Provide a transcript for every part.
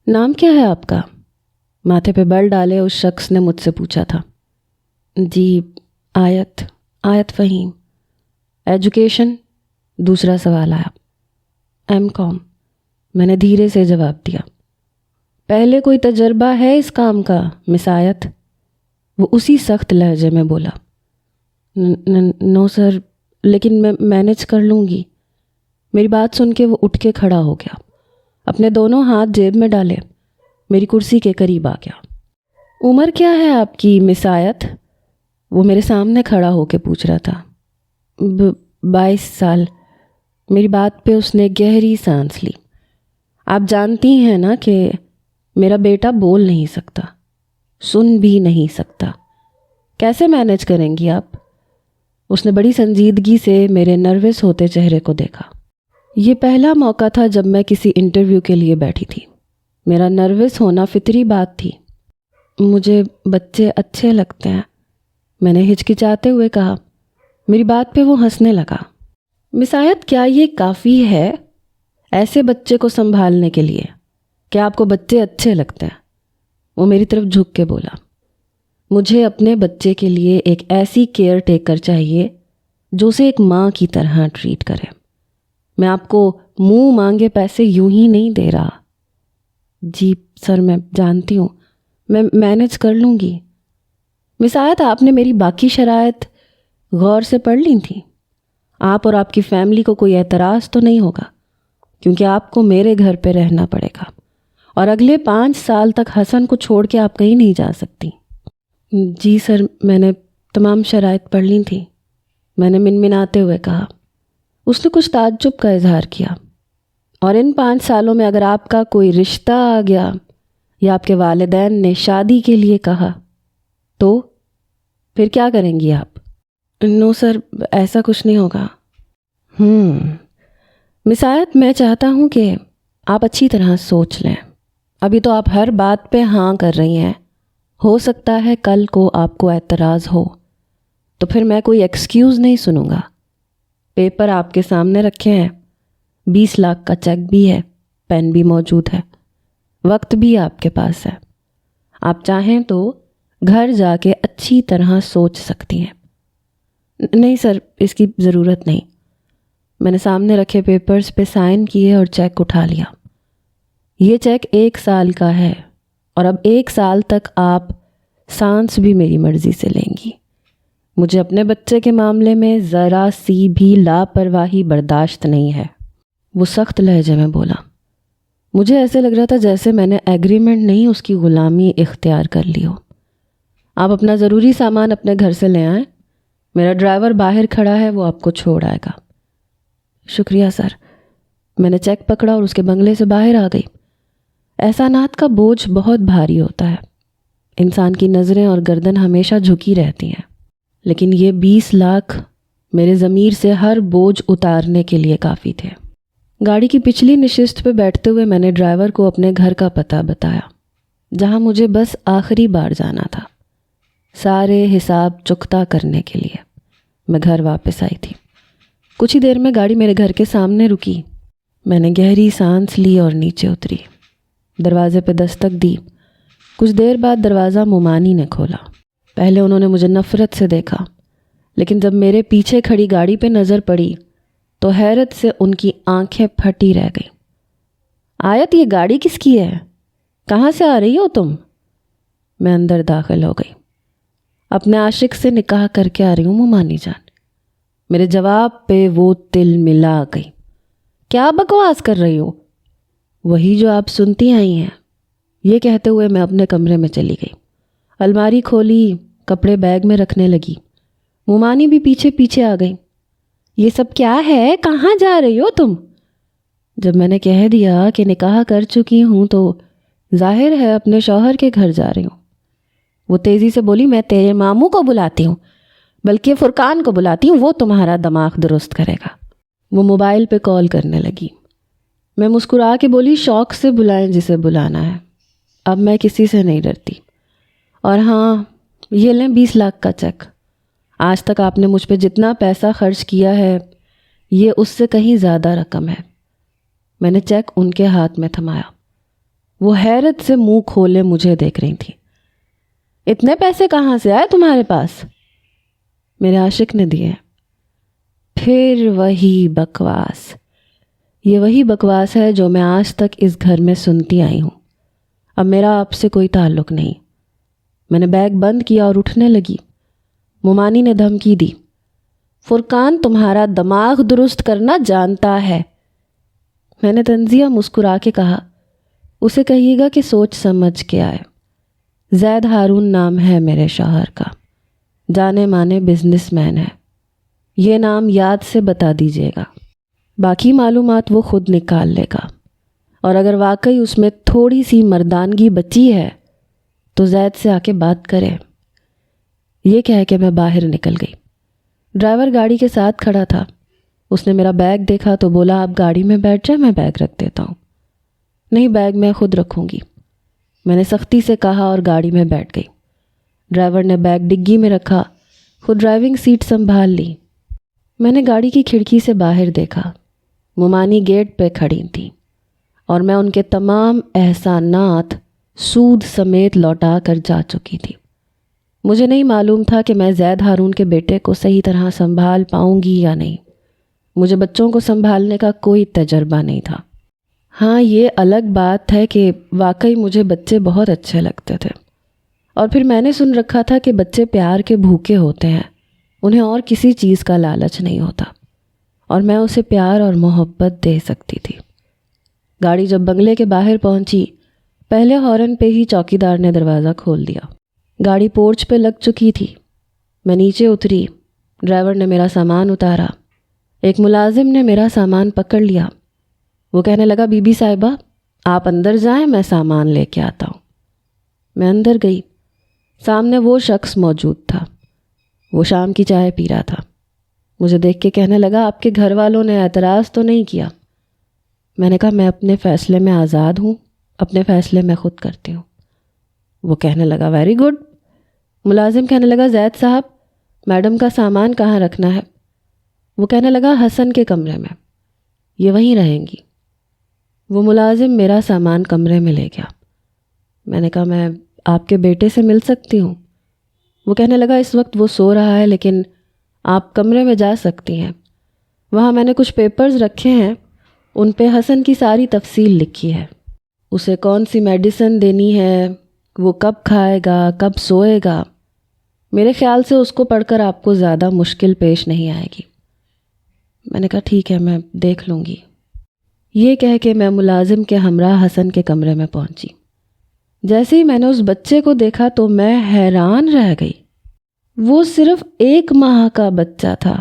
نام کیا ہے آپ کا؟ ماتھے پہ بل ڈالے اس شخص نے مجھ سے پوچھا تھا۔ جی آیت فہیم۔ ایجوکیشن؟ دوسرا سوال آیا۔ M.Com، میں نے دھیرے سے جواب دیا۔ پہلے کوئی تجربہ ہے اس کام کا مس آیت؟ وہ اسی سخت لہجے میں بولا۔ نو سر، لیکن میں مینج کر لوں گی۔ میری بات سن کے وہ اٹھ کے کھڑا ہو گیا، اپنے دونوں ہاتھ جیب میں ڈالے میری کرسی کے قریب آ گیا۔ عمر کیا ہے آپ کی مس آیت؟ وہ میرے سامنے کھڑا ہو کے پوچھ رہا تھا۔ 22 سال۔ میری بات پہ اس نے گہری سانس لی۔ آپ جانتی ہیں نا کہ میرا بیٹا بول نہیں سکتا، سن بھی نہیں سکتا، کیسے مینج کریں گی آپ؟ اس نے بڑی سنجیدگی سے میرے نروس ہوتے چہرے کو دیکھا۔ یہ پہلا موقع تھا جب میں کسی انٹرویو کے لیے بیٹھی تھی۔ میرا نروس ہونا فطری بات تھی۔ مجھے بچے اچھے لگتے ہیں، میں نے ہچکچاتے ہوئے کہا۔ میری بات پہ وہ ہنسنے لگا۔ مس آیت، کیا یہ کافی ہے ایسے بچے کو سنبھالنے کے لیے؟ کیا آپ کو بچے اچھے لگتے ہیں؟ وہ میری طرف جھک کے بولا۔ مجھے اپنے بچے کے لیے ایک ایسی کیئر ٹیکر چاہیے جو اسے ایک ماں کی طرح ٹریٹ کرے۔ میں آپ کو منہ مانگے پیسے یوں ہی نہیں دے رہا۔ جی سر، میں جانتی ہوں، میں مینج کر لوں گی۔ مس آیت، آپ نے میری باقی شرائط غور سے پڑھ لی تھیں؟ آپ اور آپ کی فیملی کو کوئی اعتراض تو نہیں ہوگا؟ کیونکہ آپ کو میرے گھر پہ رہنا پڑے گا اور اگلے 5 سال تک حسن کو چھوڑ کے آپ کہیں نہیں جا سکتی۔ جی سر، میں نے تمام شرائط پڑھ لی تھیں، میں نے منمناتے ہوئے کہا۔ اس نے کچھ تعجب کا اظہار کیا۔ اور ان 5 سالوں میں اگر آپ کا کوئی رشتہ آ گیا یا آپ کے والدین نے شادی کے لیے کہا تو پھر کیا کریں گی آپ؟ نو سر، ایسا کچھ نہیں ہوگا۔ مس آیت، میں چاہتا ہوں کہ آپ اچھی طرح سوچ لیں۔ ابھی تو آپ ہر بات پہ ہاں کر رہی ہیں، ہو سکتا ہے کل کو آپ کو اعتراض ہو، تو پھر میں کوئی ایکسکیوز نہیں سنوں گا۔ پیپر آپ کے سامنے رکھے ہیں، 20 لاکھ کا چیک بھی ہے، پین بھی موجود ہے، وقت بھی آپ کے پاس ہے۔ آپ چاہیں تو گھر جا کے اچھی طرح سوچ سکتی ہیں۔ نہیں سر، اس کی ضرورت نہیں۔ میں نے سامنے رکھے پیپرز پہ سائن کیے اور چیک اٹھا لیا۔ یہ چیک 1 سال کا ہے اور اب 1 سال تک آپ سانس بھی میری مرضی سے لیں گی۔ مجھے اپنے بچے کے معاملے میں ذرا سی بھی لاپرواہی برداشت نہیں ہے۔ وہ سخت لہجے میں بولا۔ مجھے ایسے لگ رہا تھا جیسے میں نے ایگریمنٹ نہیں، اس کی غلامی اختیار کر لی ہو۔ آپ اپنا ضروری سامان اپنے گھر سے لے آئیں، میرا ڈرائیور باہر کھڑا ہے، وہ آپ کو چھوڑ آئے گا۔ شکریہ سر۔ میں نے چیک پکڑا اور اس کے بنگلے سے باہر آ گئی۔ احسانات کا بوجھ بہت بھاری ہوتا ہے، انسان کی نظریں اور گردن ہمیشہ جھکی رہتی ہیں، لیکن یہ 20 لاکھ میرے ضمیر سے ہر بوجھ اتارنے کے لیے کافی تھے۔ گاڑی کی پچھلی نشست پہ بیٹھتے ہوئے میں نے ڈرائیور کو اپنے گھر کا پتہ بتایا، جہاں مجھے بس آخری بار جانا تھا، سارے حساب چکتا کرنے کے لیے۔ میں گھر واپس آئی تھی۔ کچھ ہی دیر میں گاڑی میرے گھر کے سامنے رکی۔ میں نے گہری سانس لی اور نیچے اتری، دروازے پہ دستک دی۔ کچھ دیر بعد دروازہ مومانی نے کھولا۔ پہلے انہوں نے مجھے نفرت سے دیکھا، لیکن جب میرے پیچھے کھڑی گاڑی پہ نظر پڑی تو حیرت سے ان کی آنکھیں پھٹی رہ گئیں۔ آیت، یہ گاڑی کس کی ہے؟ کہاں سے آ رہی ہو تم؟ میں اندر داخل ہو گئی۔ اپنے عاشق سے نکاح کر کے آ رہی ہوں مومانی جان۔ میرے جواب پہ وہ تل ملا گئی۔ کیا بکواس کر رہی ہو؟ وہی جو آپ سنتی آئی ہیں۔ یہ کہتے ہوئے میں اپنے کمرے میں چلی گئی، الماری کھولی، کپڑے بیگ میں رکھنے لگی۔ مومانی بھی پیچھے پیچھے آ گئی۔ یہ سب کیا ہے؟ کہاں جا رہی ہو تم؟ جب میں نے کہہ دیا کہ نکاح کر چکی ہوں تو ظاہر ہے اپنے شوہر کے گھر جا رہی ہوں۔ وہ تیزی سے بولی، میں تیرے ماموں کو بلاتی ہوں، بلکہ فرقان کو بلاتی ہوں، وہ تمہارا دماغ درست کرے گا۔ وہ موبائل پہ کال کرنے لگی۔ میں مسکرا کے بولی، شوق سے بلائیں جسے بلانا ہے، اب میں کسی سے نہیں ڈرتی۔ اور ہاں، یہ لیں 20 لاکھ کا چیک۔ آج تک آپ نے مجھ پہ جتنا پیسہ خرچ کیا ہے یہ اس سے کہیں زیادہ رقم ہے۔ میں نے چیک ان کے ہاتھ میں تھمایا۔ وہ حیرت سے منہ کھولے مجھے دیکھ رہی تھی۔ اتنے پیسے کہاں سے آئے تمہارے پاس؟ میرے عاشق نے دیے۔ پھر وہی بکواس۔ یہ وہی بکواس ہے جو میں آج تک اس گھر میں سنتی آئی ہوں۔ اب میرا آپ سے کوئی تعلق نہیں۔ میں نے بیگ بند کیا اور اٹھنے لگی۔ مومانی نے دھمکی دی، فرقان تمہارا دماغ درست کرنا جانتا ہے۔ میں نے طنزیہ مسکرا کے کہا، اسے کہیے گا کہ سوچ سمجھ کے آئے۔ زید ہارون نام ہے میرے شوہر کا، جانے مانے بزنس مین ہے۔ یہ نام یاد سے بتا دیجیے گا، باقی معلومات وہ خود نکال لے گا، اور اگر واقعی اس میں تھوڑی سی مردانگی بچی ہے تو زید سے آ کے بات کرے۔ یہ کہہ کے میں باہر نکل گئی۔ ڈرائیور گاڑی کے ساتھ کھڑا تھا۔ اس نے میرا بیگ دیکھا تو بولا، آپ گاڑی میں بیٹھ جائیں، میں بیگ رکھ دیتا ہوں۔ نہیں، بیگ میں خود رکھوں گی، میں نے سختی سے کہا اور گاڑی میں بیٹھ گئی۔ ڈرائیور نے بیگ ڈگی میں رکھا، خود ڈرائیونگ سیٹ سنبھال لی۔ میں نے گاڑی کی کھڑکی سے باہر دیکھا، مومانی گیٹ پہ کھڑی تھیں اور میں ان کے تمام احسانات سود سمیت لوٹا کر جا چکی تھی۔ مجھے نہیں معلوم تھا کہ میں زید ہارون کے بیٹے کو صحیح طرح سنبھال پاؤں گی یا نہیں۔ مجھے بچوں کو سنبھالنے کا کوئی تجربہ نہیں تھا۔ ہاں، یہ الگ بات ہے کہ واقعی مجھے بچے بہت اچھے لگتے تھے، اور پھر میں نے سن رکھا تھا کہ بچے پیار کے بھوکے ہوتے ہیں، انہیں اور کسی چیز کا لالچ نہیں ہوتا، اور میں اسے پیار اور محبت دے سکتی تھی۔ گاڑی جب بنگلے کے باہر پہنچی، پہلے ہارن پہ ہی چوکیدار نے دروازہ کھول دیا۔ گاڑی پورچ پہ لگ چکی تھی۔ میں نیچے اتری، ڈرائیور نے میرا سامان اتارا۔ ایک ملازم نے میرا سامان پکڑ لیا۔ وہ کہنے لگا، بی بی صاحبہ آپ اندر جائیں، میں سامان لے کے آتا ہوں۔ میں اندر گئی۔ سامنے وہ شخص موجود تھا، وہ شام کی چائے پی رہا تھا۔ مجھے دیکھ کے کہنے لگا، آپ کے گھر والوں نے اعتراض تو نہیں کیا؟ میں نے کہا، میں اپنے فیصلے میں آزاد ہوں، اپنے فیصلے میں خود کرتی ہوں۔ وہ کہنے لگا، ویری گڈ۔ ملازم کہنے لگا، زید صاحب میڈم کا سامان کہاں رکھنا ہے؟ وہ کہنے لگا، حسن کے کمرے میں، یہ وہیں رہیں گی۔ وہ ملازم میرا سامان کمرے میں لے گیا۔ میں نے کہا، میں آپ کے بیٹے سے مل سکتی ہوں؟ وہ کہنے لگا، اس وقت وہ سو رہا ہے، لیکن آپ کمرے میں جا سکتی ہیں، وہاں میں نے کچھ پیپرز رکھے ہیں، ان پہ حسن کی ساری تفصیل لکھی ہے، اسے کون سی میڈیسن دینی ہے، وہ کب کھائے گا، کب سوئے گا۔ میرے خیال سے اس کو پڑھ کر آپ کو زیادہ مشکل پیش نہیں آئے گی۔ میں نے کہا، ٹھیک ہے، میں دیکھ لوں گی۔ یہ کہہ کے میں ملازم کے ہمراہ حسن کے کمرے میں پہنچی۔ جیسے ہی میں نے اس بچے کو دیکھا تو میں حیران رہ گئی۔ وہ صرف 1 ماہ کا بچہ تھا،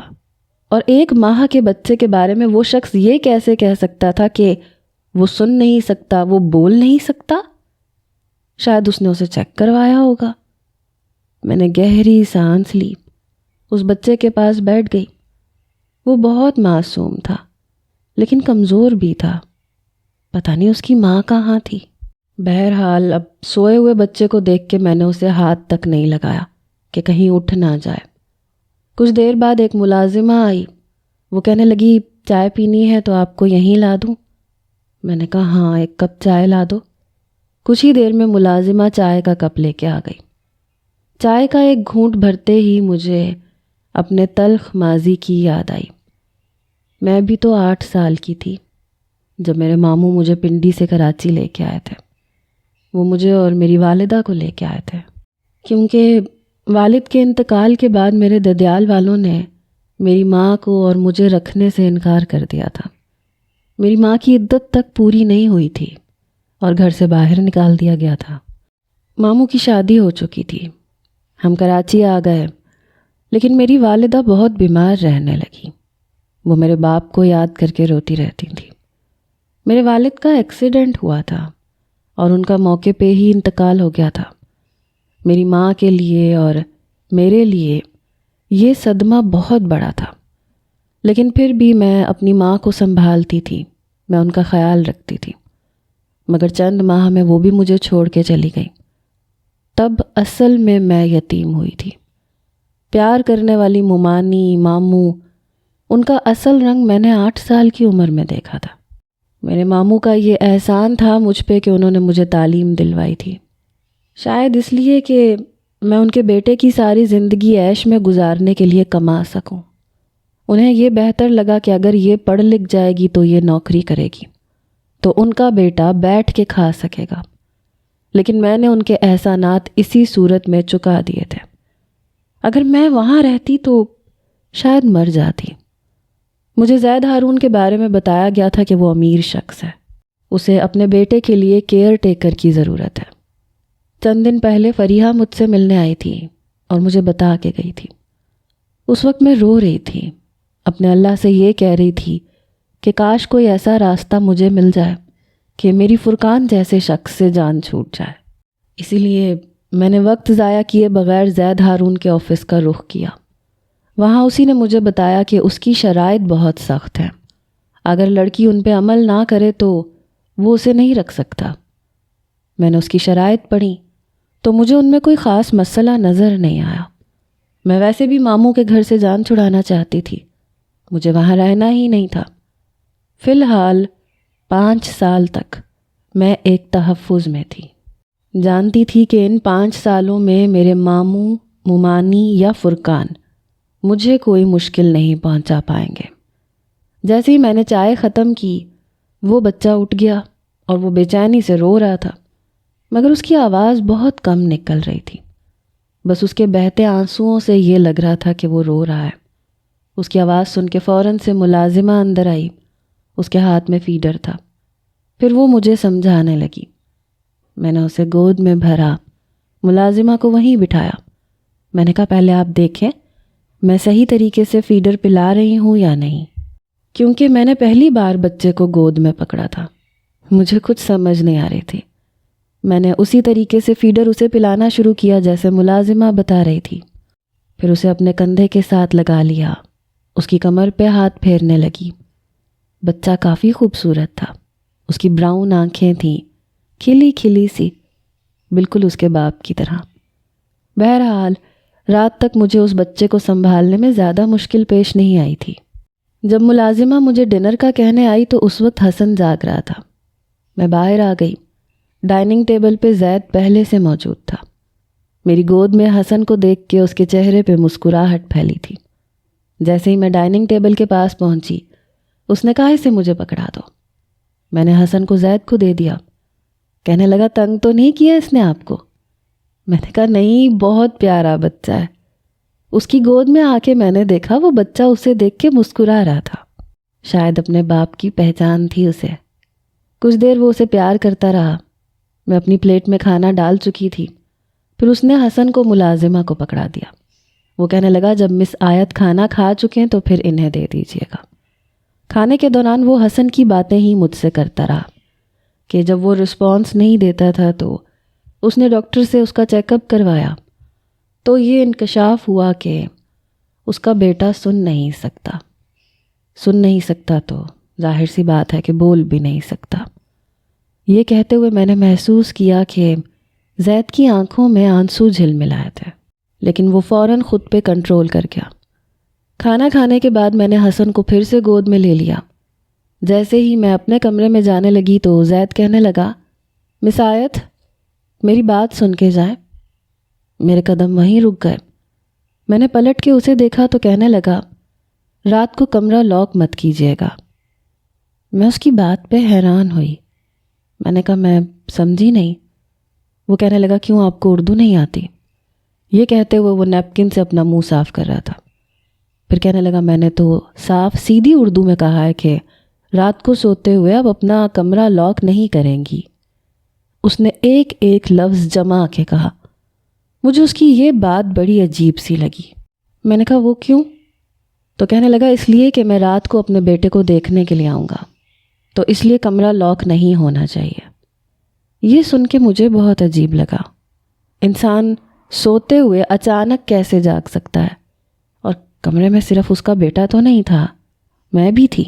اور 1 ماہ کے بچے کے بارے میں وہ شخص یہ کیسے کہہ سکتا تھا کہ وہ سن نہیں سکتا، وہ بول نہیں سکتا؟ شاید اس نے اسے چیک کروایا ہوگا۔ میں نے گہری سانس لی، اس بچے کے پاس بیٹھ گئی۔ وہ بہت معصوم تھا، لیکن کمزور بھی تھا۔ پتہ نہیں اس کی ماں کہاں تھی۔ بہرحال اب سوئے ہوئے بچے کو دیکھ کے میں نے اسے ہاتھ تک نہیں لگایا کہ کہیں اٹھ نہ جائے۔ کچھ دیر بعد ایک ملازمہ آئی۔ وہ کہنے لگی، چائے پینی ہے تو آپ کو یہیں لا دوں؟ میں نے کہا، ہاں، 1 کپ چائے لا دو۔ کچھ ہی دیر میں ملازمہ چائے کا کپ لے کے آ گئی۔ چائے کا ایک گھونٹ بھرتے ہی مجھے اپنے تلخ ماضی کی یاد آئی۔ میں بھی تو 8 سال کی تھی جب میرے ماموں مجھے پنڈی سے کراچی لے کے آئے تھے۔ وہ مجھے اور میری والدہ کو لے کے آئے تھے، کیونکہ والد کے انتقال کے بعد میرے ددیال والوں نے میری ماں کو اور مجھے رکھنے سے انکار کر دیا تھا۔ میری ماں کی عدت تک پوری نہیں ہوئی تھی اور گھر سے باہر نکال دیا گیا تھا۔ ماموں کی شادی ہو چکی تھی، ہم کراچی آ گئے، لیکن میری والدہ بہت بیمار رہنے لگی۔ وہ میرے باپ کو یاد کر کے روتی رہتی تھی۔ میرے والد کا ایکسیڈنٹ ہوا تھا اور ان کا موقع پہ ہی انتقال ہو گیا تھا۔ میری ماں کے لیے اور میرے لیے یہ صدمہ بہت بڑا تھا، لیکن پھر بھی میں اپنی ماں کو سنبھالتی تھی، میں ان کا خیال رکھتی تھی، مگر چند ماہ میں وہ بھی مجھے چھوڑ کے چلی گئی۔ تب اصل میں یتیم ہوئی تھی۔ پیار کرنے والی مومانی، ماموں، ان کا اصل رنگ میں نے 8 سال کی عمر میں دیکھا تھا۔ میرے ماموں کا یہ احسان تھا مجھ پہ کہ انہوں نے مجھے تعلیم دلوائی تھی، شاید اس لیے کہ میں ان کے بیٹے کی ساری زندگی عیش میں گزارنے کے لیے کما سکوں۔ انہیں یہ بہتر لگا کہ اگر یہ پڑھ لکھ جائے گی تو یہ نوکری کرے گی تو ان کا بیٹا بیٹھ کے کھا سکے گا، لیکن میں نے ان کے احسانات اسی صورت میں چکا دیے تھے۔ اگر میں وہاں رہتی تو شاید مر جاتی۔ مجھے زید ہارون کے بارے میں بتایا گیا تھا کہ وہ امیر شخص ہے، اسے اپنے بیٹے کے لیے کیئر ٹیکر کی ضرورت ہے۔ چند دن پہلے فریحہ مجھ سے ملنے آئی تھی اور مجھے بتا کے گئی تھی۔ اس وقت میں رو رہی تھی، اپنے اللہ سے یہ کہہ رہی تھی کہ کاش کوئی ایسا راستہ مجھے مل جائے کہ میری فرقان جیسے شخص سے جان چھوٹ جائے۔ اسی لیے میں نے وقت ضائع کیے بغیر زید ہارون کے آفس کا رخ کیا۔ وہاں اسی نے مجھے بتایا کہ اس کی شرائط بہت سخت ہیں، اگر لڑکی ان پہ عمل نہ کرے تو وہ اسے نہیں رکھ سکتا۔ میں نے اس کی شرائط پڑھی تو مجھے ان میں کوئی خاص مسئلہ نظر نہیں آیا۔ میں ویسے بھی ماموں کے گھر سے جان چھڑانا چاہتی تھی، مجھے وہاں رہنا ہی نہیں تھا۔ فی الحال 5 سال تک میں ایک تحفظ میں تھی، جانتی تھی کہ ان 5 سالوں میں میرے ماموں، ممانی یا فرقان مجھے کوئی مشکل نہیں پہنچا پائیں گے۔ جیسے ہی میں نے چائے ختم کی وہ بچہ اٹھ گیا اور وہ بے چینی سے رو رہا تھا، مگر اس کی آواز بہت کم نکل رہی تھی، بس اس کے بہتے آنسوؤں سے یہ لگ رہا تھا کہ وہ رو رہا ہے۔ اس کی آواز سن کے فوراً سے ملازمہ اندر آئی، اس کے ہاتھ میں فیڈر تھا۔ پھر وہ مجھے سمجھانے لگی، میں نے اسے گود میں بھرا، ملازمہ کو وہیں بٹھایا۔ میں نے کہا پہلے آپ دیکھیں میں صحیح طریقے سے فیڈر پلا رہی ہوں یا نہیں، کیونکہ میں نے پہلی بار بچے کو گود میں پکڑا تھا، مجھے کچھ سمجھ نہیں آ رہی تھی۔ میں نے اسی طریقے سے فیڈر اسے پلانا شروع کیا جیسے ملازمہ بتا رہی تھی۔ پھر اسے اپنے کندھے کے ساتھ لگا لیا، اس کی کمر پہ ہاتھ پھیرنے لگی۔ بچہ کافی خوبصورت تھا، اس کی براؤن آنکھیں تھیں، کھلی کھلی سی، بالکل اس کے باپ کی طرح۔ بہرحال رات تک مجھے اس بچے کو سنبھالنے میں زیادہ مشکل پیش نہیں آئی تھی۔ جب ملازمہ مجھے ڈنر کا کہنے آئی تو اس وقت حسن جاگ رہا تھا۔ میں باہر آ گئی، ڈائننگ ٹیبل پہ زید پہلے سے موجود تھا۔ میری گود میں حسن کو دیکھ کے اس کے چہرے پہ مسکراہٹ پھیلی تھی۔ جیسے ہی میں ڈائننگ ٹیبل کے پاس پہنچی اس نے کہا اسے مجھے پکڑا دو۔ میں نے حسن کو زید کو دے دیا۔ کہنے لگا تنگ تو نہیں کیا اس نے آپ کو؟ میں نے کہا نہیں، بہت پیارا بچہ ہے۔ اس کی گود میں آ کے میں نے دیکھا وہ بچہ اسے دیکھ کے مسکرا رہا تھا، شاید اپنے باپ کی پہچان تھی اسے۔ کچھ دیر وہ اسے پیار کرتا رہا۔ میں اپنی پلیٹ میں کھانا ڈال چکی تھی، پھر اس نے حسن کو ملازمہ کو پکڑا دیا۔ وہ کہنے لگا جب مس آیت کھانا کھا چکے ہیں تو پھر انہیں دے دیجیے گا۔ کھانے کے دوران وہ حسن کی باتیں ہی مجھ سے کرتا رہا کہ جب وہ رسپانس نہیں دیتا تھا تو اس نے ڈاکٹر سے اس کا چیک اپ کروایا تو یہ انکشاف ہوا کہ اس کا بیٹا سن نہیں سکتا تو ظاہر سی بات ہے کہ بول بھی نہیں سکتا۔ یہ کہتے ہوئے میں نے محسوس کیا کہ زید کی آنکھوں میں آنسو جھلملائے تھے، لیکن وہ فوراً خود پہ کنٹرول کر گیا۔ کھانا کھانے کے بعد میں نے حسن کو پھر سے گود میں لے لیا۔ جیسے ہی میں اپنے کمرے میں جانے لگی تو زید کہنے لگا مس آیت میری بات سن کے جائیں۔ میرے قدم وہیں رک گئے۔ میں نے پلٹ کے اسے دیکھا تو کہنے لگا رات کو کمرہ لاک مت کیجیے گا۔ میں اس کی بات پہ حیران ہوئی۔ میں نے کہا میں سمجھی نہیں۔ وہ کہنے لگا کیوں آپ کو اردو نہیں آتی؟ یہ کہتے ہوئے وہ نیپکن سے اپنا منہ صاف کر رہا تھا۔ پھر کہنے لگا میں نے تو صاف سیدھی اردو میں کہا ہے کہ رات کو سوتے ہوئے اب اپنا کمرہ لاک نہیں کریں گی۔ اس نے ایک ایک لفظ جمع کے کہا۔ مجھے اس کی یہ بات بڑی عجیب سی لگی۔ میں نے کہا وہ کیوں؟ تو کہنے لگا اس لیے کہ میں رات کو اپنے بیٹے کو دیکھنے کے لیے آؤں گا، تو اس لیے کمرہ لاک نہیں ہونا چاہیے۔ یہ سن کے مجھے بہت عجیب لگا۔ انسان سوتے ہوئے اچانک کیسے جاگ سکتا ہے؟ اور کمرے میں صرف اس کا بیٹا تو نہیں تھا، میں بھی تھی۔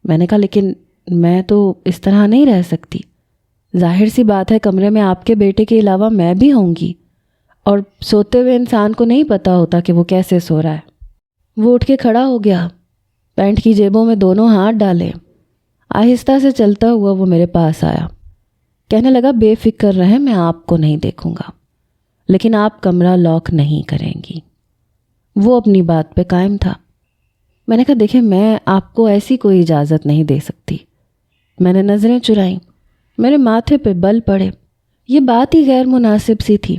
میں نے کہا لیکن میں تو اس طرح نہیں رہ سکتی، ظاہر سی بات ہے کمرے میں آپ کے بیٹے کے علاوہ میں بھی ہوں گی، اور سوتے ہوئے انسان کو نہیں پتہ ہوتا کہ وہ کیسے سو رہا ہے۔ وہ اٹھ کے کھڑا ہو گیا، پینٹ کی جیبوں میں دونوں ہاتھ ڈالے، آہستہ سے چلتا ہوا وہ میرے پاس آیا، کہنے لگا بے فکر رہیں، میں آپ کو نہیں دیکھوں گا، لیکن آپ کمرہ لاک نہیں کریں گی۔ وہ اپنی بات پہ قائم تھا۔ میں نے کہا دیکھیں میں آپ کو ایسی کوئی اجازت نہیں دے سکتی۔ میں نے نظریں چرائیں، میرے ماتھے پہ بل پڑے، یہ بات ہی غیر مناسب سی تھی۔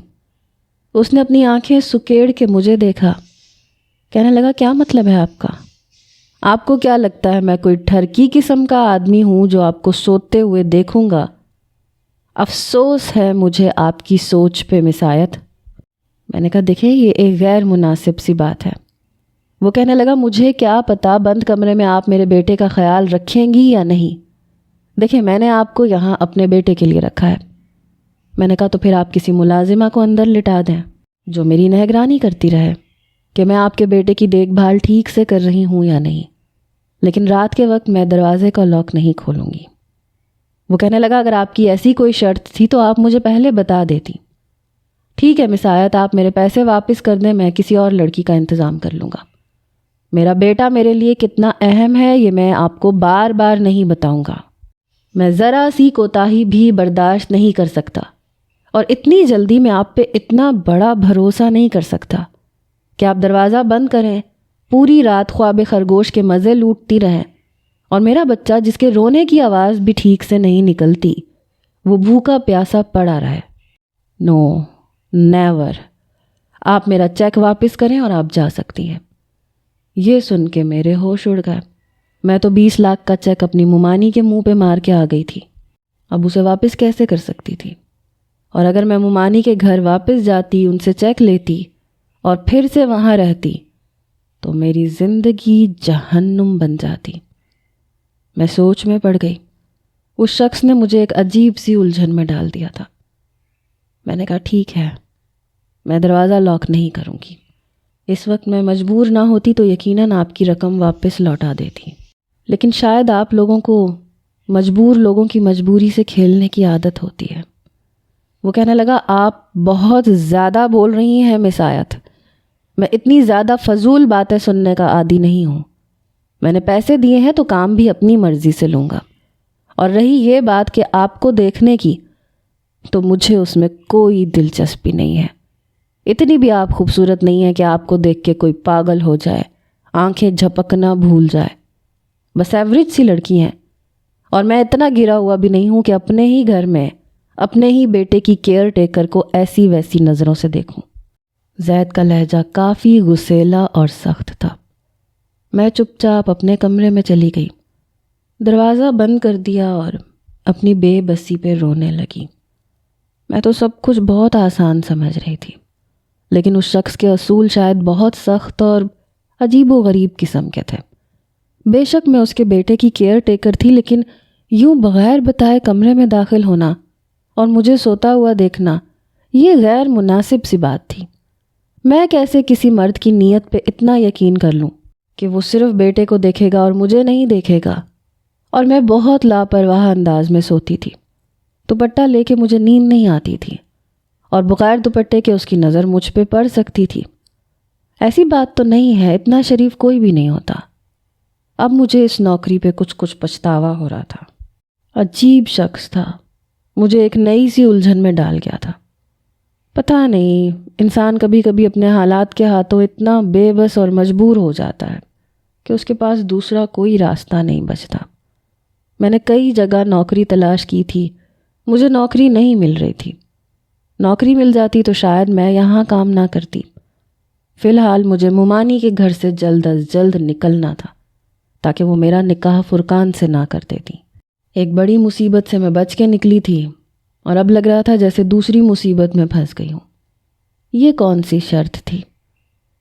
اس نے اپنی آنکھیں سکیڑ کے مجھے دیکھا، کہنے لگا کیا مطلب ہے آپ کا؟ آپ کو کیا لگتا ہے میں کوئی ٹھرکی قسم کا آدمی ہوں جو آپ کو سوتے ہوئے دیکھوں گا؟ افسوس ہے مجھے آپ کی سوچ پہ مس آیت۔ میں نے کہا دیکھیں یہ ایک غیر مناسب سی بات ہے۔ وہ کہنے لگا مجھے کیا پتا بند کمرے میں آپ میرے بیٹے کا خیال رکھیں گی یا نہیں۔ دیکھیں میں نے آپ کو یہاں اپنے بیٹے کے لیے رکھا ہے۔ میں نے کہا تو پھر آپ کسی ملازمہ کو اندر لٹا دیں جو میری نگرانی کرتی رہے کہ میں آپ کے بیٹے کی دیکھ بھال ٹھیک سے کر رہی ہوں یا نہیں، لیکن رات کے وقت میں دروازے کا لاک نہیں کھولوں گی۔ وہ کہنے لگا اگر آپ کی ایسی کوئی شرط تھی تو آپ مجھے پہلے بتا دیتی۔ ٹھیک ہے مس آیت، آپ میرے پیسے واپس کر دیں، میں کسی اور لڑکی کا انتظام کر لوں گا۔ میرا بیٹا میرے لیے کتنا اہم ہے یہ میں آپ کو بار بار نہیں بتاؤں گا۔ میں ذرا سی کوتاہی بھی برداشت نہیں کر سکتا، اور اتنی جلدی میں آپ پہ اتنا بڑا بھروسہ نہیں کر سکتا کہ آپ دروازہ بند کریں، پوری رات خواب خرگوش کے مزے لوٹتی رہیں، اور میرا بچہ جس کے رونے کی آواز بھی ٹھیک سے نہیں نکلتی وہ بھوکا پیاسا پڑا رہے۔ نو، نیور۔ آپ میرا چیک واپس کریں اور آپ جا سکتی ہیں۔ یہ سن کے میرے ہوش اڑ گئے۔ میں تو 20 لاکھ کا چیک اپنی ممانی کے منہ پہ مار کے آ گئی تھی، اب اسے واپس کیسے کر سکتی تھی؟ اور اگر میں ممانی کے گھر واپس جاتی، ان سے چیک لیتی اور پھر سے وہاں رہتی تو میری زندگی جہنم بن جاتی۔ میں سوچ میں پڑ گئی۔ اس شخص نے مجھے ایک عجیب سی الجھن میں ڈال دیا تھا۔ میں نے کہا ٹھیک ہے، میں دروازہ لاک نہیں کروں گی۔ اس وقت میں مجبور نہ ہوتی تو یقیناً آپ کی رقم واپس لوٹا دیتی، لیکن شاید آپ لوگوں کو مجبور لوگوں کی مجبوری سے کھیلنے کی عادت ہوتی ہے۔ وہ کہنے لگا آپ بہت زیادہ بول رہی ہیں مس آیت، میں اتنی زیادہ فضول باتیں سننے کا عادی نہیں ہوں۔ میں نے پیسے دیے ہیں تو کام بھی اپنی مرضی سے لوں گا، اور رہی یہ بات کہ آپ کو دیکھنے کی، تو مجھے اس میں کوئی دلچسپی نہیں ہے۔ اتنی بھی آپ خوبصورت نہیں ہے کہ آپ کو دیکھ کے کوئی پاگل ہو جائے، آنکھیں جھپکنا بھول جائے۔ بس ایوریج سی لڑکی ہیں، اور میں اتنا گرا ہوا بھی نہیں ہوں کہ اپنے ہی گھر میں اپنے ہی بیٹے کی کیئر ٹیکر کو ایسی ویسی نظروں سے دیکھوں۔ زید کا لہجہ کافی غصیلا اور سخت تھا۔ میں چپ چاپ اپنے کمرے میں چلی گئی، دروازہ بند کر دیا اور اپنی بے بسی پہ رونے لگی۔ میں تو سب کچھ بہت آسان سمجھ رہی تھی، لیکن اس شخص کے اصول شاید بہت سخت اور عجیب و غریب قسم کے تھے۔ بے شک میں اس کے بیٹے کی کیئر ٹیکر تھی، لیکن یوں بغیر بتائے کمرے میں داخل ہونا اور مجھے سوتا ہوا دیکھنا یہ غیر مناسب سی بات تھی۔ میں کیسے کسی مرد کی نیت پہ اتنا یقین کر لوں کہ وہ صرف بیٹے کو دیکھے گا اور مجھے نہیں دیکھے گا؟ اور میں بہت لاپرواہ انداز میں سوتی تھی۔ دوپٹہ لے کے مجھے نیند نہیں آتی تھی، اور بغیر دوپٹے کے اس کی نظر مجھ پہ پڑ سکتی تھی۔ ایسی بات تو نہیں ہے، اتنا شریف کوئی بھی نہیں ہوتا۔ اب مجھے اس نوکری پہ کچھ پچھتاوا ہو رہا تھا۔ عجیب شخص تھا، مجھے ایک نئی سی الجھن میں ڈال گیا تھا۔ پتہ نہیں انسان کبھی کبھی اپنے حالات کے ہاتھوں اتنا بے بس اور مجبور ہو جاتا ہے کہ اس کے پاس دوسرا کوئی راستہ نہیں بچتا۔ میں نے کئی جگہ نوکری تلاش کی تھی، مجھے نوکری نہیں مل رہی تھی۔ نوکری مل جاتی تو شاید میں یہاں کام نہ کرتی۔ فی الحال مجھے ممانی کے گھر سے جلد از جلد نکلنا تھا تاکہ وہ میرا نکاح فرقان سے نہ کر دیتی۔ ایک بڑی مصیبت سے میں بچ کے نکلی تھی، اور اب لگ رہا تھا جیسے دوسری مصیبت میں پھنس گئی ہوں۔ یہ کون سی شرط تھی؟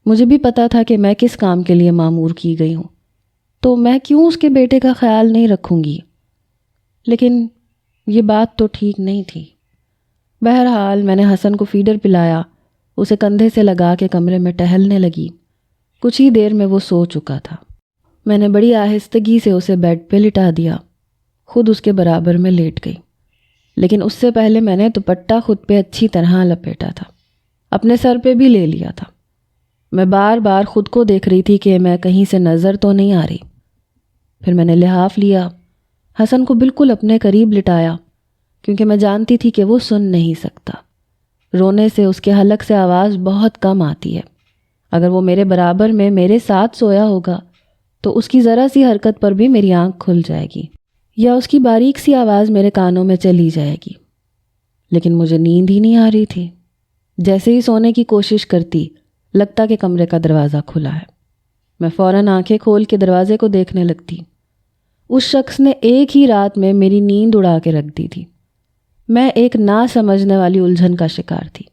مجھے بھی پتا تھا کہ میں کس کام کے لیے مامور کی گئی ہوں، تو میں کیوں اس کے بیٹے کا خیال نہیں رکھوں گی؟ لیکن یہ بات تو ٹھیک نہیں تھی۔ بہرحال میں نے حسن کو فیڈر پلایا، اسے کندھے سے لگا کے کمرے میں ٹہلنے لگی۔ کچھ ہی دیر میں وہ سو چکا تھا۔ میں نے بڑی آہستگی سے اسے بیڈ پہ لٹا دیا، خود اس کے برابر میں لیٹ گئی، لیکن اس سے پہلے میں نے دوپٹہ خود پہ اچھی طرح لپیٹا تھا، اپنے سر پہ بھی لے لیا تھا۔ میں بار بار خود کو دیکھ رہی تھی کہ میں کہیں سے نظر تو نہیں آ رہی۔ پھر میں نے لحاف لیا حسن کو بالکل اپنے قریب لٹایا کیونکہ میں جانتی تھی کہ وہ سن نہیں سکتا۔ رونے سے اس کے حلق سے آواز بہت کم آتی ہے۔ اگر وہ میرے برابر میں میرے ساتھ سویا ہوگا تو اس کی ذرا سی حرکت پر بھی میری آنکھ کھل جائے گی یا اس کی باریک سی آواز میرے کانوں میں چلی جائے گی، لیکن مجھے نیند ہی نہیں آ رہی تھی۔ جیسے ہی سونے کی کوشش کرتی لگتا کہ کمرے کا دروازہ کھلا ہے۔ میں فوراً آنکھیں کھول کے دروازے کو دیکھنے لگتی۔ اس شخص نے ایک ہی رات میں میری نیند اڑا کے رکھ دی تھی۔ میں ایک نہ سمجھنے والی الجھن کا شکار تھی۔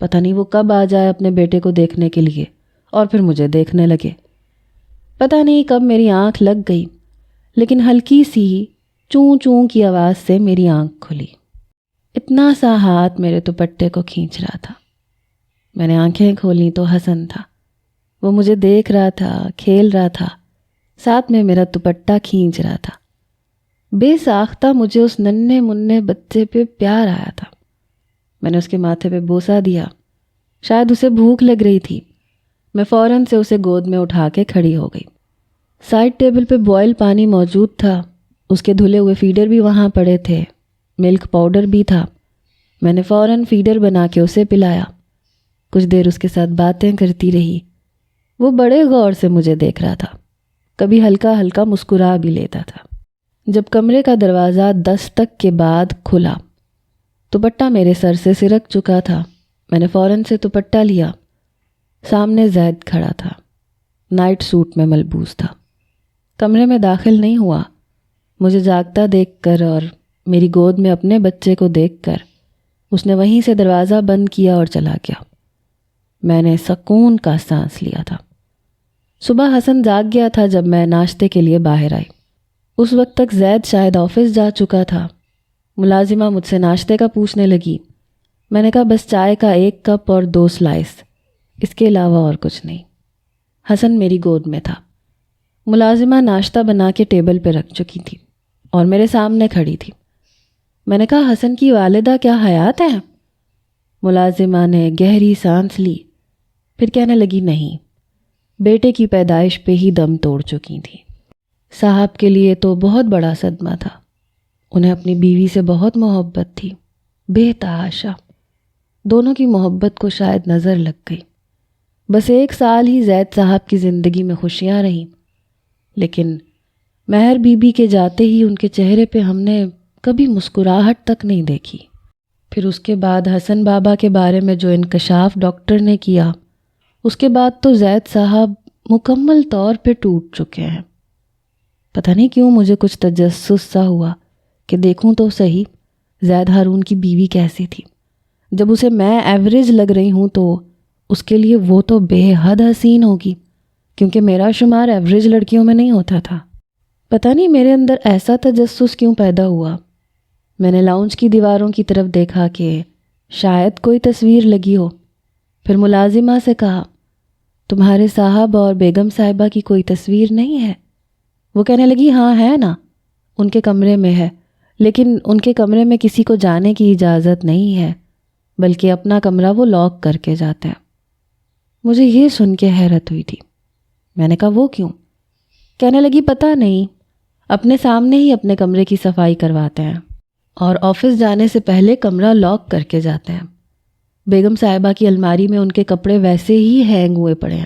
پتہ نہیں وہ کب آ جائے اپنے بیٹے کو دیکھنے کے لیے اور پھر مجھے دیکھنے لگے۔ پتہ نہیں کب میری آنکھ لگ گئی، لیکن ہلکی سی چوں چوں کی آواز سے میری آنکھ کھلی۔ اتنا سا ہاتھ میرے دوپٹے کو کھینچ رہا تھا۔ میں نے آنکھیں کھولیں تو حسن تھا۔ وہ مجھے دیکھ رہا تھا، کھیل رہا تھا، ساتھ میں میرا دوپٹہ کھینچ رہا تھا۔ بے ساختہ مجھے اس ننھے منھے بچے پہ پیار آیا تھا۔ میں نے اس کے ماتھے پہ بوسہ دیا۔ شاید اسے بھوک لگ رہی تھی۔ میں فوراً سے اسے گود میں اٹھا کے کھڑی ہو گئی۔ سائڈ ٹیبل پہ بوائل پانی موجود تھا، اس کے دھلے ہوئے فیڈر بھی وہاں پڑے تھے، ملک پاؤڈر بھی تھا۔ میں نے فوراً فیڈر بنا کے اسے پلایا۔ کچھ دیر اس کے ساتھ باتیں کرتی رہی۔ وہ بڑے غور سے مجھے دیکھ رہا تھا، کبھی ہلکا ہلکا مسکرا بھی لیتا تھا۔ جب کمرے کا دروازہ دستک کے بعد کھلا، دوپٹہ میرے سر سے سرک چکا تھا۔ میں نے فوراً سے دوپٹہ لیا۔ سامنے زید کھڑا تھا، نائٹ سوٹ میں ملبوس تھا۔ کمرے میں داخل نہیں ہوا۔ مجھے جاگتا دیکھ کر اور میری گود میں اپنے بچے کو دیکھ کر اس نے وہیں سے دروازہ بند کیا اور چلا گیا۔ میں نے سکون کا سانس لیا تھا۔ صبح حسن جاگ گیا تھا جب میں ناشتے کے لیے باہر آئی۔ اس وقت تک زید شاید آفس جا چکا تھا۔ ملازمہ مجھ سے ناشتے کا پوچھنے لگی۔ میں نے کہا بس چائے کا 1 کپ اور 2 سلائس، اس کے علاوہ اور کچھ نہیں۔ حسن میری گود میں تھا۔ ملازمہ ناشتہ بنا کے ٹیبل پہ رکھ چکی تھی اور میرے سامنے کھڑی تھی۔ میں نے کہا حسن کی والدہ کیا حیات ہیں؟ ملازمہ نے گہری سانس لی، پھر کہنے لگی نہیں، بیٹے کی پیدائش پہ ہی دم توڑ چکی تھی۔ صاحب کے لیے تو بہت بڑا صدمہ تھا۔ انہیں اپنی بیوی سے بہت محبت تھی، بے تحاشا۔ دونوں کی محبت کو شاید نظر لگ گئی۔ بس 1 سال ہی زید صاحب کی زندگی میں خوشیاں رہیں، لیکن مہر بی بی کے جاتے ہی ان کے چہرے پہ ہم نے کبھی مسکراہٹ تک نہیں دیکھی۔ پھر اس کے بعد حسن بابا کے بارے میں جو انکشاف ڈاکٹر نے کیا، اس کے بعد تو زید صاحب مکمل طور پہ ٹوٹ چکے ہیں۔ پتہ نہیں کیوں مجھے کچھ تجسس سا ہوا کہ دیکھوں تو صحیح زید ہارون کی بیوی کیسی تھی۔ جب اسے میں ایوریج لگ رہی ہوں تو اس کے لیے وہ تو بے حد حسین ہوگی، کیونکہ میرا شمار ایوریج لڑکیوں میں نہیں ہوتا تھا۔ پتہ نہیں میرے اندر ایسا تجسس کیوں پیدا ہوا۔ میں نے لاؤنج کی دیواروں کی طرف دیکھا کہ شاید کوئی تصویر لگی ہو۔ پھر ملازمہ سے کہا تمہارے صاحب اور بیگم صاحبہ کی کوئی تصویر نہیں ہے؟ وہ کہنے لگی ہاں ہے نا، ان کے کمرے میں ہے، لیکن ان کے کمرے میں کسی کو جانے کی اجازت نہیں ہے، بلکہ اپنا کمرہ وہ لاک کر کے جاتے ہیں۔ مجھے یہ سن کے حیرت ہوئی تھی۔ میں نے کہا وہ کیوں؟ کہنے لگی پتہ نہیں، اپنے سامنے ہی اپنے کمرے کی صفائی کرواتے ہیں اور آفس جانے سے پہلے کمرہ لاک کر کے جاتے ہیں۔ بیگم صاحبہ کی الماری میں ان کے کپڑے ویسے ہی ہینگ ہوئے پڑے ہیں،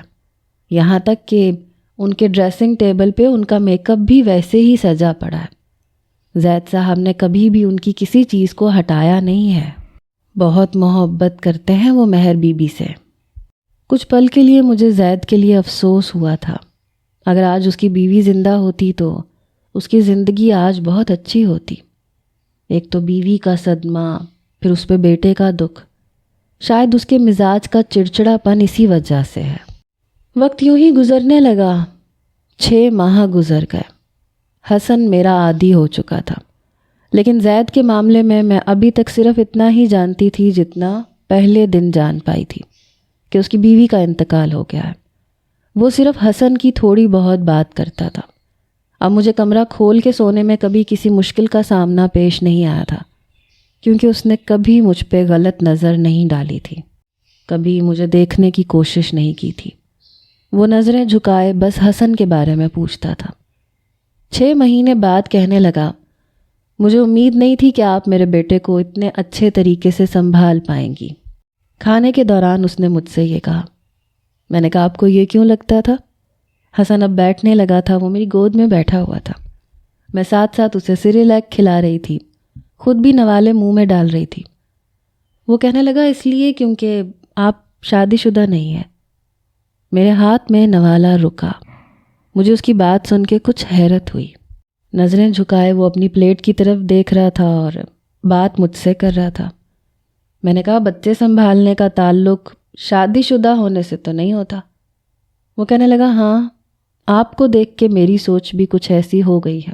یہاں تک کہ ان کے ڈریسنگ ٹیبل پہ ان کا میک اپ بھی ویسے ہی سجا پڑا ہے۔ زید صاحب نے کبھی بھی ان کی کسی چیز کو ہٹایا نہیں ہے۔ بہت محبت کرتے ہیں وہ مہر بی بی سے۔ کچھ پل کے لیے مجھے زید کے لیے افسوس ہوا تھا۔ اگر آج اس کی بیوی زندہ ہوتی تو اس کی زندگی آج بہت اچھی ہوتی۔ ایک تو بیوی کا صدمہ، پھر اس پہ بیٹے کا دکھ، شاید اس کے مزاج کا چڑچڑا پن اسی وجہ سے ہے۔ وقت یوں ہی گزرنے لگا۔ 6 ماہ گزر گئے۔ حسن میرا عادی ہو چکا تھا، لیکن زید کے معاملے میں ابھی تک صرف اتنا ہی جانتی تھی جتنا پہلے دن جان پائی تھی کہ اس کی بیوی کا انتقال ہو گیا ہے۔ وہ صرف حسن کی تھوڑی بہت بات کرتا تھا۔ اب مجھے کمرہ کھول کے سونے میں کبھی کسی مشکل کا سامنا پیش نہیں آیا تھا، کیونکہ اس نے کبھی مجھ پہ غلط نظر نہیں ڈالی تھی، کبھی مجھے دیکھنے کی کوشش نہیں کی تھی۔ وہ نظریں جھکائے بس حسن کے بارے میں پوچھتا تھا۔ 6 مہینے بعد کہنے لگا مجھے امید نہیں تھی کہ آپ میرے بیٹے کو اتنے اچھے طریقے سے سنبھال پائیں گی۔ کھانے کے دوران اس نے مجھ سے یہ کہا۔ میں نے کہا آپ کو یہ کیوں لگتا تھا؟ حسن اب بیٹھنے لگا تھا، وہ میری گود میں بیٹھا ہوا تھا، میں ساتھ ساتھ اسے سیریلیک کھلا رہی تھی، خود بھی نوالے منہ میں ڈال رہی تھی۔ وہ کہنے لگا اس لیے کیونکہ آپ شادی شدہ نہیں ہیں۔ میرے ہاتھ میں نوالا رکا، مجھے اس کی بات سن کے کچھ حیرت ہوئی۔ نظریں جھکائے وہ اپنی پلیٹ کی طرف دیکھ رہا تھا اور بات مجھ سے کر رہا تھا۔ میں نے کہا بچے سنبھالنے کا تعلق شادی شدہ ہونے سے تو نہیں ہوتا۔ وہ کہنے لگا ہاں، آپ کو دیکھ کے میری سوچ بھی کچھ ایسی ہو گئی ہے،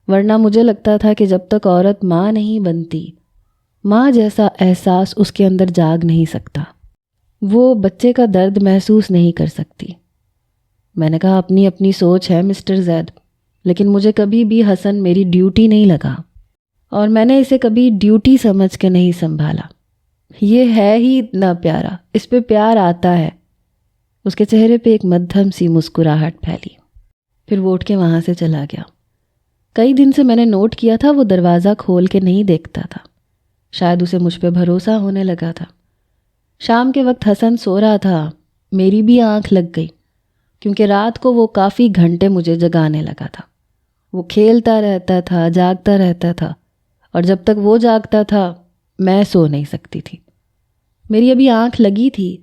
ورنہ مجھے لگتا تھا کہ جب تک عورت ماں نہیں بنتی، ماں جیسا احساس اس کے اندر جاگ نہیں سکتا، وہ بچے کا درد محسوس نہیں کر سکتی۔ میں نے کہا اپنی اپنی سوچ ہے مسٹر زید، لیکن مجھے کبھی بھی حسن میری ڈیوٹی نہیں لگا، اور میں نے اسے کبھی ڈیوٹی سمجھ کے نہیں سنبھالا۔ یہ ہے ہی اتنا پیارا، اس پہ پیار آتا ہے۔ اس کے چہرے پہ ایک مدھم سی مسکراہٹ پھیلی، پھر وہ اٹھ کے وہاں سے چلا گیا۔ کئی دن سے میں نے نوٹ کیا تھا وہ دروازہ کھول کے نہیں دیکھتا تھا، شاید اسے مجھ پہ بھروسہ ہونے لگا تھا۔ شام کے وقت حسن سو رہا تھا، میری بھی آنکھ لگ گئی، کیونکہ رات کو وہ کافی گھنٹے مجھے جگانے لگا تھا۔ وہ کھیلتا رہتا تھا، جاگتا رہتا تھا، اور جب تک وہ جاگتا تھا میں سو نہیں سکتی تھی۔ میری ابھی آنکھ لگی تھی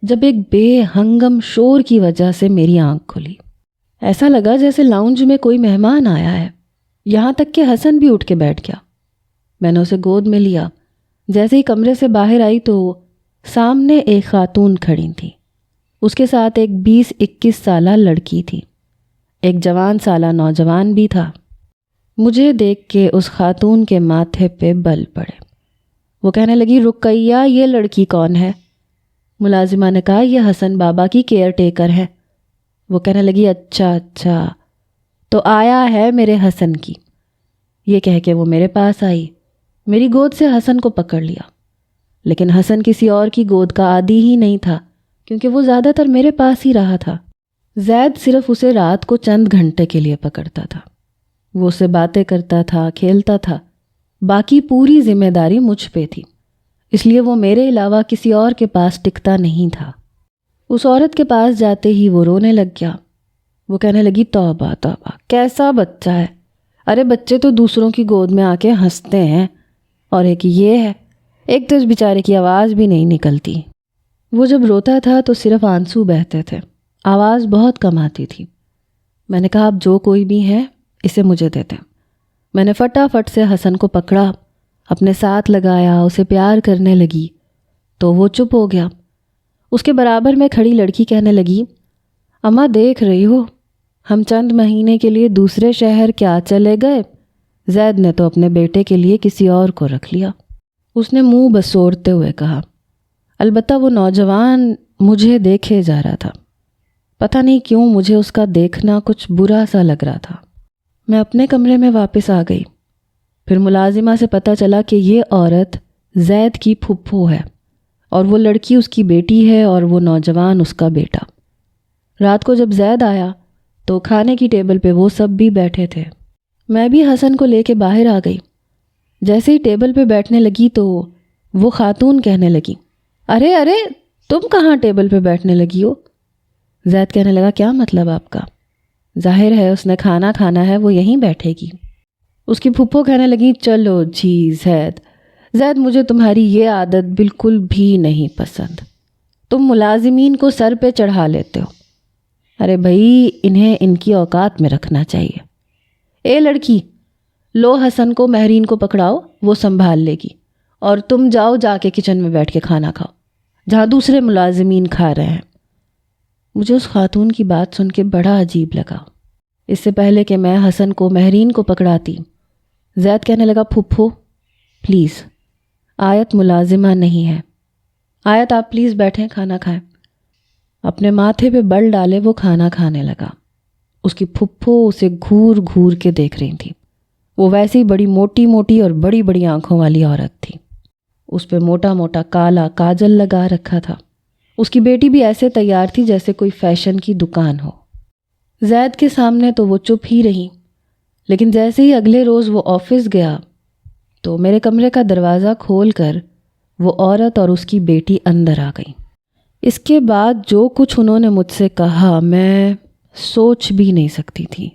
جب ایک بے ہنگم شور کی وجہ سے میری آنکھ کھلی۔ ایسا لگا جیسے لاؤنج میں کوئی مہمان آیا ہے، یہاں تک کہ حسن بھی اٹھ کے بیٹھ گیا۔ میں نے اسے گود میں لیا۔ جیسے ہی کمرے سے باہر آئی تو سامنے ایک خاتون کھڑی تھی، اس کے ساتھ ایک 20-21 سالہ لڑکی تھی، ایک جوان سالہ نوجوان بھی تھا۔ مجھے دیکھ کے اس خاتون کے ماتھے پہ بل پڑے۔ وہ کہنے لگی رقیہ یہ لڑکی کون ہے؟ ملازمہ نے کہا یہ حسن بابا کی کیئر ٹیکر ہے۔ وہ کہنے لگی اچھا تو آیا ہے میرے حسن کی۔ یہ کہہ کے وہ میرے پاس آئی، میری گود سے حسن کو پکڑ لیا، لیکن حسن کسی اور کی گود کا عادی ہی نہیں تھا، کیونکہ وہ زیادہ تر میرے پاس ہی رہا تھا۔ زید صرف اسے رات کو چند گھنٹے کے لیے پکڑتا تھا، وہ اسے باتیں کرتا تھا، کھیلتا تھا، باقی پوری ذمہ داری مجھ پہ تھی، اس لیے وہ میرے علاوہ کسی اور کے پاس ٹکتا نہیں تھا۔ اس عورت کے پاس جاتے ہی وہ رونے لگ گیا۔ وہ کہنے لگی توبہ توبہ، کیسا بچہ ہے، ارے بچے تو دوسروں کی گود میں آ کے ہنستے ہیں، اور ایک یہ ہے، ایک تو اس بیچارے کی آواز بھی نہیں نکلتی۔ وہ جب روتا تھا تو صرف آنسو بہتے تھے، آواز بہت کم آتی تھی۔ میں نے کہا اب جو کوئی بھی ہے اسے مجھے دے دیں۔ میں نے فٹافٹ سے حسن کو پکڑا، اپنے ساتھ لگایا، اسے پیار کرنے لگی تو وہ چپ ہو گیا۔ اس کے برابر میں کھڑی لڑکی کہنے لگی اماں دیکھ رہی ہو، ہم چند مہینے کے لیے دوسرے شہر کیا چلے گئے، زید نے تو اپنے بیٹے کے لیے کسی اور کو رکھ لیا۔ اس نے منہ بسوڑتے ہوئے کہا، البتہ وہ نوجوان مجھے دیکھے جا رہا تھا، پتہ نہیں کیوں مجھے اس کا دیکھنا کچھ برا سا لگ رہا تھا۔ میں اپنے کمرے میں واپس آ گئی۔ پھر ملازمہ سے پتہ چلا کہ یہ عورت زید کی پھپھو ہے، اور وہ لڑکی اس کی بیٹی ہے اور وہ نوجوان اس کا بیٹا۔ رات کو جب زید آیا تو کھانے کی ٹیبل پہ وہ سب بھی بیٹھے تھے۔ میں بھی حسن کو لے کے باہر آ گئی۔ جیسے ہی ٹیبل پہ بیٹھنے لگی تو وہ خاتون کہنے لگی، ارے تم کہاں ٹیبل پہ بیٹھنے لگی ہو؟ زید کہنے لگا کیا مطلب آپ کا؟ ظاہر ہے اس نے کھانا کھانا ہے، وہ یہیں بیٹھے گی۔ اس کی پھپھو کہنے لگی چلو جی زید مجھے تمہاری یہ عادت بالکل بھی نہیں پسند، تم ملازمین کو سر پہ چڑھا لیتے ہو۔ ارے بھائی انہیں ان کی اوقات میں رکھنا چاہیے۔ اے لڑکی، لو حسن کو مہرین کو پکڑاؤ، وہ سنبھال لے گی، اور تم جاؤ جا کے کچن میں بیٹھ کے کھانا کھاؤ جہاں دوسرے ملازمین کھا رہے ہیں۔ مجھے اس خاتون کی بات سن کے بڑا عجیب لگا۔ اس سے پہلے کہ میں حسن کو مہرین کو پکڑاتی، زید کہنے لگا پھپھو پلیز، آیت ملازمہ نہیں ہے، آیت آپ پلیز بیٹھیں کھانا کھائیں۔ اپنے ماتھے پہ بل ڈالے وہ کھانا کھانے لگا۔ اس کی پھپھو اسے گھور گھور کے دیکھ رہی تھی۔ وہ ویسی بڑی موٹی موٹی اور بڑی بڑی آنکھوں والی عورت تھی، اس پہ موٹا موٹا کالا کاجل لگا رکھا تھا۔ اس کی بیٹی بھی ایسے تیار تھی جیسے کوئی فیشن کی دکان ہو۔ زید کے سامنے تو وہ چپ ہی رہی، لیکن جیسے ہی اگلے روز وہ آفس گیا تو میرے کمرے کا دروازہ کھول کر وہ عورت اور اس کی بیٹی اندر آ گئی۔ اس کے بعد جو کچھ انہوں نے مجھ سے کہا میں سوچ بھی نہیں سکتی تھی۔